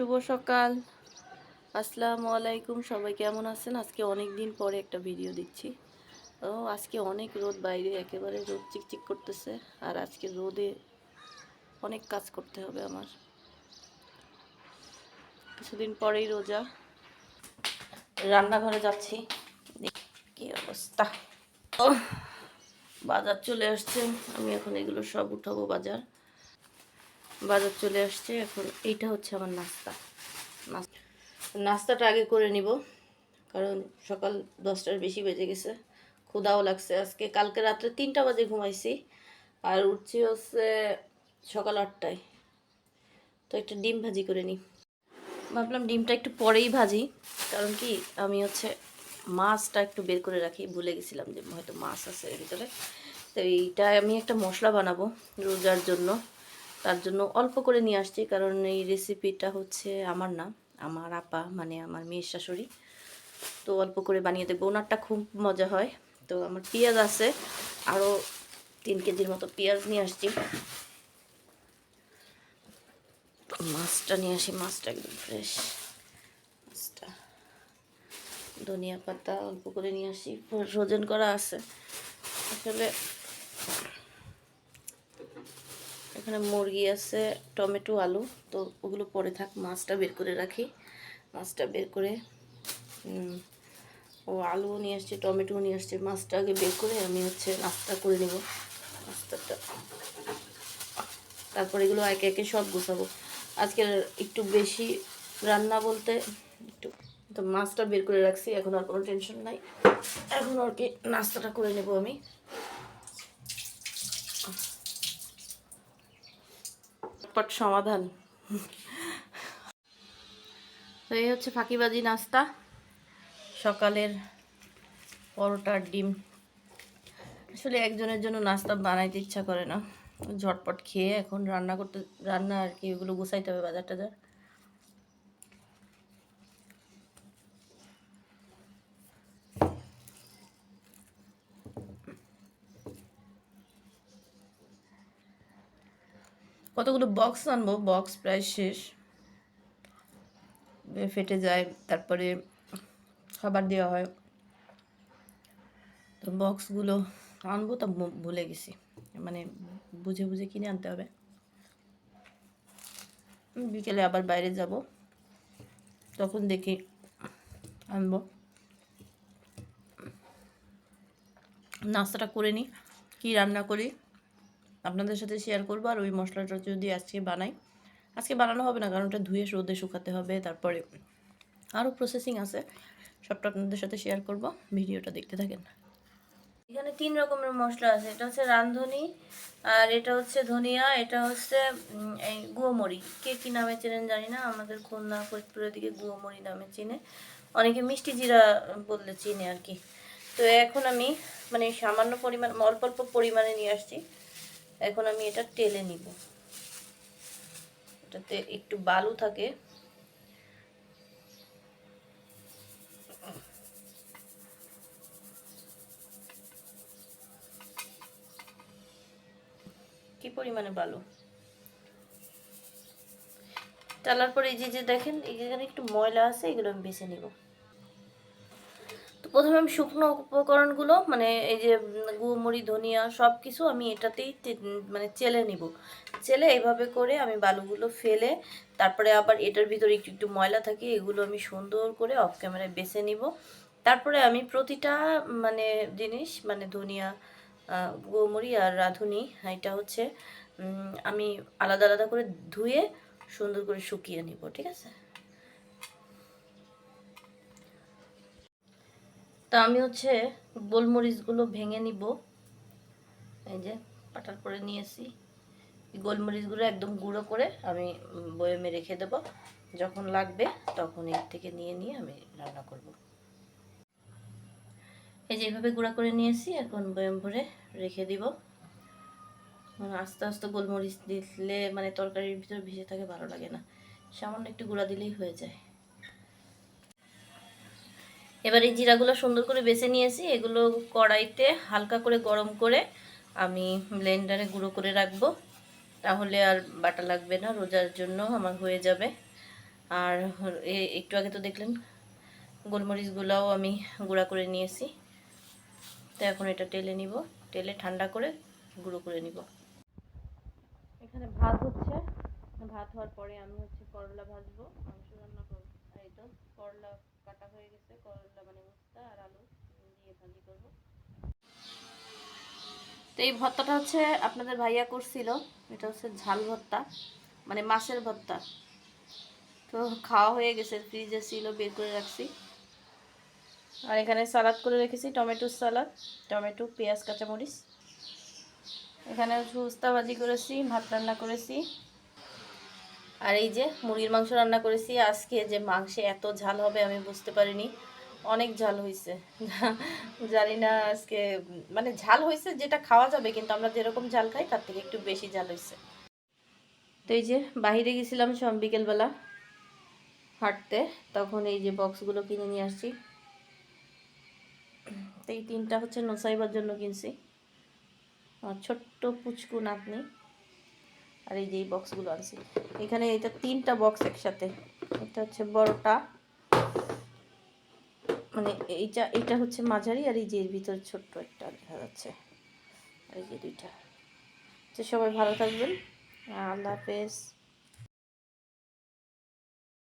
শুভ সকাল, আসসালামু আলাইকুম। সবাই কেমন আছেন? আজকে অনেক দিন পরে একটা ভিডিও দিচ্ছি। আজকে অনেক রোদ, বাইরে একেবারে রোদ চিকচিক করতেছে। আর আজকে রোদে অনেক কাজ করতে হবে আমার। কিছুদিন পরেই রোজা। রান্নাঘরে যাচ্ছি, কি অবস্থা। ও, বাজার চলে আসছে। আমি এখন এগুলো সব উঠাবো। বাজার চলে আসছে। এখন এইটা হচ্ছে আমার নাস্তা। নাস্তাটা আগে করে নিব, কারণ সকাল 10টার বেশি বেজে গেছে। ক্ষুধাও লাগছে। আজকে কালকে রাত্রে 3টা বাজে ঘুমাইছি, আর উঠছি হচ্ছে সকাল 8টায়। তো একটা ডিম ভাজি করে নিই। ভাবলাম ডিমটা একটু পরেই ভাজি, কারণ কি আমি হচ্ছে মাছটা একটু বের করে রাখি, ভুলে গেছিলাম যে হয়তো মাছ আছে এর ভিতরে। তো এইটা আমি একটা মশলা বানাবো রোজার জন্য। তার জন্য অল্প করে নিয়ে আসছি, কারণ এই রেসিপিটা হচ্ছে আমার না, আমার আপা মানে আমার মেয়ের শাশুড়ি। তো অল্প করে বানিয়ে দেবো, ওনারটা খুব মজা হয়। তো আমার পেঁয়াজ আছে, আরও 3 কেজির মতো পেঁয়াজ নিয়ে আসছি। মাছটা নিয়ে আসি, মাছটা একদম ফ্রেশ। মাছটা ধনিয়া পাতা অল্প করে নিয়ে আসি, ফ্রোজেন করা আছে আসলে। এখানে মুরগি আছে, টমেটো, আলু। তো ওগুলো পরে থাক, মাছটা বের করে রাখি। মাছটা বের করে আলুও নিয়ে আসছি, টমেটোও নিয়ে আসছি। মাছটা আগে বের করে আমি হচ্ছে নাস্তা করে নেব। নাস্তাটা তারপর এগুলো একে একে সব গুছাবো। আজকে একটু বেশি রান্না বলতে একটু, তো মাছটা বের করে রাখছি, এখন আর কোনো টেনশন নাই। এখন আর কি নাস্তাটা করে নেব আমি। চটপট সমাধান। তো এই হচ্ছে ফাঁকিবাজি নাস্তা, সকালের পরোটার ডিম। আসলে একজনের জন্য নাস্তা বানাইতে ইচ্ছা করে না, ঝটপট খেয়ে এখন রান্না আর কি ওগুলো গুছাইতে হবে, বাজার টাজার। কতগুলো বক্স আনবো, বক্স প্রায় শেষ, ফেটে যায়, তারপরে খাবার দেওয়া হয়। তো বক্সগুলো আনবো, তা ভুলে গেছি, মানে বুঝে বুঝে কিনে আনতে হবে। বিকেলে আবার বাইরে যাব, তখন দেখি আনবো। নাস্তাটা করে নিই, কী রান্না করি আপনাদের সাথে শেয়ার করবো। আর ওই মশলাটা যদি আজকে বানাই, আজকে বানানো হবে না, কারণ ওটা ধুয়ে রোদে শুকাতে হবে, তারপরে আরও প্রসেসিং আছে। সবটা আপনাদের সাথে শেয়ার করব, ভিডিওটা দেখতে থাকেন। এখানে 3 রকমের মশলা আছে। এটা হচ্ছে রাঁধুনি, আর এটা হচ্ছে ধনিয়া, এটা হচ্ছে এই গুঁড়োমরি। কে কী নামে চেনেন জানি না, আমাদের খুলনা ফরিদপুরের দিকে গুঁড়োমরি নামে চিনে, অনেকে মিষ্টি জিরা বললে চিনে আর কি। তো এখন আমি মানে সামান্য পরিমাণ, অল্প অল্প পরিমাণে নিয়ে আসছি। এখন আমি এটা টেলে নিব, এটাতে একটু বালু থাকে। কি পরিমাণে বালু, টালার পরে এই যে দেখেন এখানে একটু ময়লা আছে, এগুলো আমি বেছে নিব। তো প্রথমে আমি শুকনো উপকরণগুলো মানে এই যে গুঁড়োমরি, ধনিয়া সব কিছু আমি এটাতেই মানে চেলে নিব। চেলে এইভাবে করে আমি বালুগুলো ফেলে, তারপরে আবার এটার ভিতরে একটু একটু ময়লা থাকে, এগুলো আমি সুন্দর করে অফ ক্যামেরায় বেছে নিব। তারপরে আমি প্রতিটা মানে জিনিস মানে ধনিয়া, গুঁড়োমরি আর রাঁধুনি, এটা হচ্ছে আমি আলাদা আলাদা করে ধুয়ে সুন্দর করে শুকিয়ে নিব, ঠিক আছে। তা আমি হচ্ছে গোলমরিচগুলো ভেঙে নিব। এই যে পাটার করে নিয়েছি, গোলমরিচগুলো একদম গুঁড়ো করে আমি বয়মে রেখে দেব, যখন লাগবে তখন এর থেকে নিয়ে নিয়ে আমি রান্না করব। এই যে এইভাবে গুঁড়া করে নিয়েছি, এখন বয়ম ভরে রেখে দিব। মানে আস্তে আস্তে গোলমরিচ দিলে মানে তরকারির ভিতরে ভেসে থাকে, ভালো লাগে না, সামান্য একটু গুঁড়া দিলেই হয়ে যায়। এবার এই জিরাগুলো সুন্দর করে বেছে নিয়েছি, এগুলো কড়াইতে হালকা করে গরম করে আমি ব্লেন্ডারে গুঁড়ো করে রাখবো, তাহলে আর বাটা লাগবে না, রোজার জন্য আমার হয়ে যাবে। আর একটু আগে তো দেখলেন গোলমরিচগুলোও আমি গুঁড়া করে নিয়েছি। তো এখন এটা টেলে নিব, টেলে ঠান্ডা করে গুঁড়ো করে নিব। এখানে ভাত হচ্ছে, ভাত হওয়ার পরে আমি হচ্ছে করলা ভাজবো, মাংস রান্না করবো। আর এই তো করলা কাটা হয়ে গেছে, করলা মানে উস্তা আর আলু দিয়ে ভাজি করব। তো এই ভর্তাটা হচ্ছে আপনাদের ভাইয়া করছিল, এটা হচ্ছে ঝাল ভর্তা, মানে মাছের ভর্তা। তো খাওয়া হয়ে গেছে, ফ্রিজে ছিল, বের করে রাখছি। আর এখানে সালাদ করে রেখেছি, টমেটোর সালাদ, টমেটো, পেঁয়াজ, কাঁচামরিচ। এখানে উস্তা ভাজি করেছি, ভাত রান্না করেছি। আর এই যে মুরগির মাংস রান্না করেছি। আজকে যে মাংসে এত ঝাল হবে আমি বুঝতে পারিনি, অনেক ঝাল হয়েছে। জানি না আজকে মানে ঝাল হয়েছে যেটা খাওয়া যাবে, কিন্তু আমরা যেরকম ঝাল খাই তার থেকে একটু বেশি ঝাল হয়েছে। তো এই যে বাহিরে গেছিলাম সব বিকেলবেলা হাঁটতে, তখন এই যে বক্সগুলো কিনে নিয়ে আসছি। তো এই 3টা হচ্ছে নোসাইবার জন্য কিনছি, ছোট্ট পুচকু নাতনি। আর এই যে এই বক্সগুলো আনছি, এখানে এটা 3টা বক্স একসাথে। এটা হচ্ছে বড়টা, মানে এইটা হচ্ছে মাঝারি, আর এই যে এর ভিতরে ছোট্ট একটা দেখা যাচ্ছে, আর এই যে 2টা। তো সবাই ভালো থাকবেন, আল্লাহ হাফেজ।